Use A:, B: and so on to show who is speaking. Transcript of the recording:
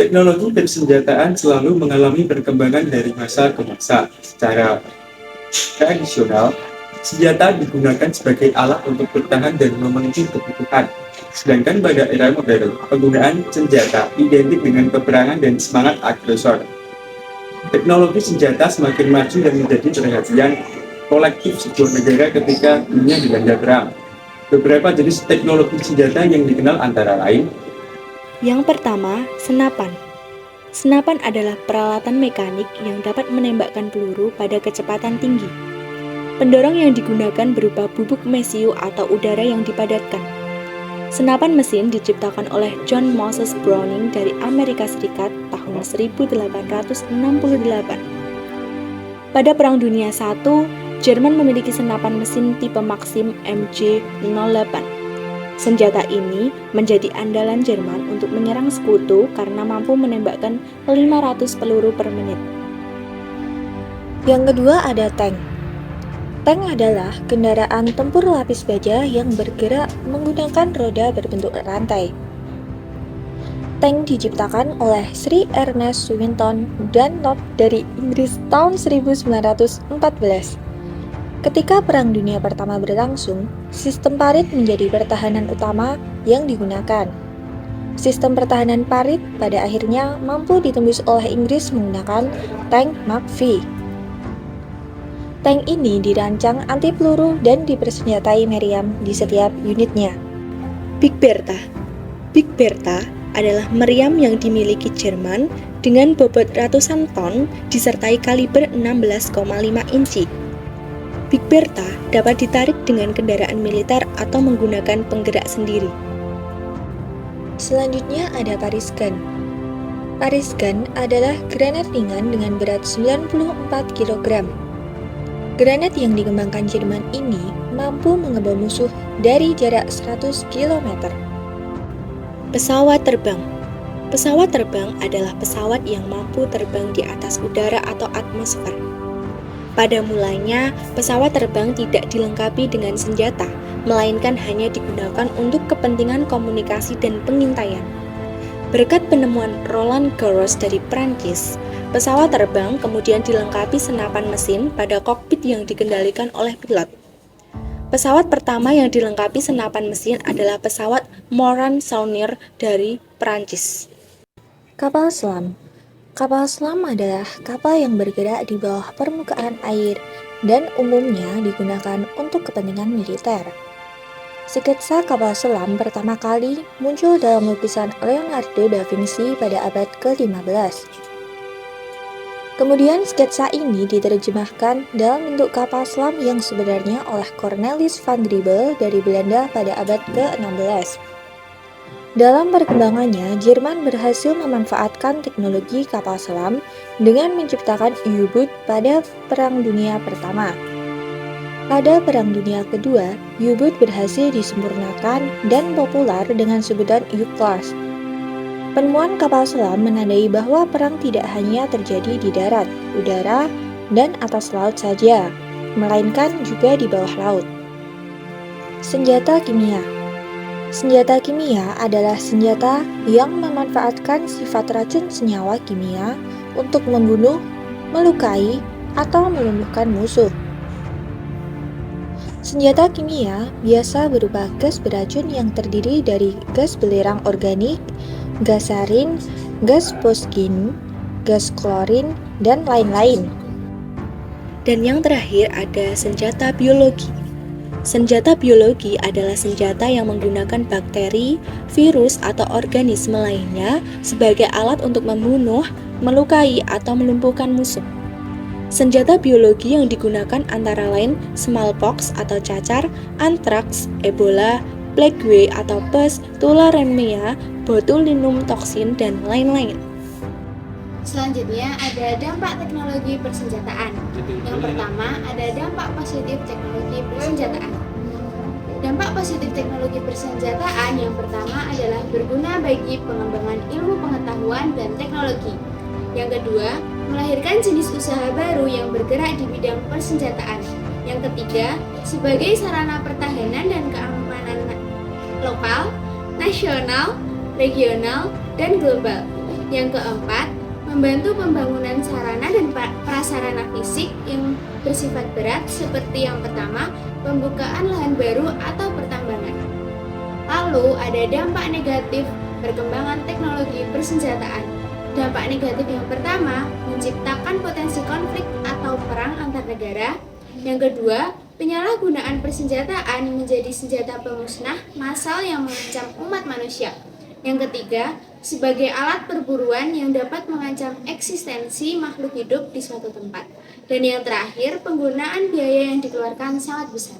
A: Teknologi persenjataan selalu mengalami perkembangan dari masa ke masa. Secara tradisional, senjata digunakan sebagai alat untuk bertahan dan memenuhi kebutuhan. Sedangkan pada era modern, penggunaan senjata identik dengan peperangan dan semangat agresor. Teknologi senjata semakin maju dan menjadi perhatian kolektif sebuah negara ketika dunia dilanda perang. Beberapa jenis teknologi senjata yang dikenal antara lain.
B: Yang pertama, senapan. Senapan adalah peralatan mekanik yang dapat menembakkan peluru pada kecepatan tinggi. Pendorong yang digunakan berupa bubuk mesiu atau udara yang dipadatkan. Senapan mesin diciptakan oleh John Moses Browning dari Amerika Serikat tahun 1868. Pada Perang Dunia I, Jerman memiliki senapan mesin tipe Maxim MG08. Senjata ini menjadi andalan Jerman untuk menyerang sekutu karena mampu menembakkan 500 peluru per menit.
C: Yang kedua ada tank. Tank adalah kendaraan tempur lapis baja yang bergerak menggunakan roda berbentuk rantai. Tank diciptakan oleh Sir Ernest Swinton Dunlop dari Inggris tahun 1914. Ketika Perang Dunia Pertama berlangsung, sistem parit menjadi pertahanan utama yang digunakan. Sistem pertahanan parit pada akhirnya mampu ditembus oleh Inggris menggunakan tank Mark V. Tank ini dirancang anti peluru dan dipersenjatai meriam di setiap unitnya.
B: Big Bertha. Big Bertha adalah meriam yang dimiliki Jerman dengan bobot ratusan ton disertai kaliber 16,5 inci. Big Bertha dapat ditarik dengan kendaraan militer atau menggunakan penggerak sendiri.
C: Selanjutnya ada Paris Gun. Paris Gun adalah granat ringan dengan berat 94 kg. Granat yang dikembangkan Jerman ini mampu mengebom musuh dari jarak 100 km.
B: Pesawat terbang. Pesawat terbang adalah pesawat yang mampu terbang di atas udara atau atmosfer. Pada mulanya, pesawat terbang tidak dilengkapi dengan senjata, melainkan hanya digunakan untuk kepentingan komunikasi dan pengintaian. Berkat penemuan Roland Garros dari Prancis, pesawat terbang kemudian dilengkapi senapan mesin pada kokpit yang dikendalikan oleh pilot. Pesawat pertama yang dilengkapi senapan mesin adalah pesawat Morane Saunier dari Prancis.
C: Kapal selam. Kapal selam adalah kapal yang bergerak di bawah permukaan air dan umumnya digunakan untuk kepentingan militer. Sketsa kapal selam pertama kali muncul dalam lukisan Leonardo da Vinci pada abad ke-15. Kemudian sketsa ini diterjemahkan dalam bentuk kapal selam yang sebenarnya oleh Cornelis van Driebel dari Belanda pada abad ke-16. Dalam perkembangannya, Jerman berhasil memanfaatkan teknologi kapal selam dengan menciptakan U-boot pada Perang Dunia Pertama. Pada Perang Dunia Kedua, U-boot berhasil disempurnakan dan populer dengan sebutan U-class. Penemuan kapal selam menandai bahwa perang tidak hanya terjadi di darat, udara, dan atas laut saja, melainkan juga di bawah laut. Senjata kimia. Senjata kimia adalah senjata yang memanfaatkan sifat racun senyawa kimia untuk membunuh, melukai, atau melumpuhkan musuh. Senjata kimia biasa berupa gas beracun yang terdiri dari gas belerang organik, gas sarin, gas fosgin, gas klorin, dan lain-lain.
B: Dan yang terakhir ada senjata biologi. Senjata biologi adalah senjata yang menggunakan bakteri, virus, atau organisme lainnya sebagai alat untuk membunuh, melukai, atau melumpuhkan musuh. Senjata biologi yang digunakan antara lain smallpox atau cacar, antraks, ebola, plague atau pes, tularemia, botulinum toksin, dan lain-lain.
D: Selanjutnya ada dampak teknologi persenjataan. Yang pertama ada dampak positif teknologi persenjataan. Dampak positif teknologi persenjataan yang pertama adalah berguna bagi pengembangan ilmu pengetahuan dan teknologi. Yang kedua, melahirkan jenis usaha baru yang bergerak di bidang persenjataan. Yang ketiga, sebagai sarana pertahanan dan keamanan lokal, nasional, regional, dan global. Yang keempat, membantu pembangunan sarana dan prasarana fisik yang bersifat berat seperti yang pertama, pembukaan lahan baru atau pertambangan. Lalu ada dampak negatif perkembangan teknologi persenjataan. Dampak negatif yang pertama, menciptakan potensi konflik atau perang antar negara. Yang kedua, penyalahgunaan persenjataan menjadi senjata pemusnah massal yang mengancam umat manusia. Yang ketiga, sebagai alat perburuan yang dapat mengancam eksistensi makhluk hidup di suatu tempat. Dan yang terakhir, penggunaan biaya yang dikeluarkan sangat besar.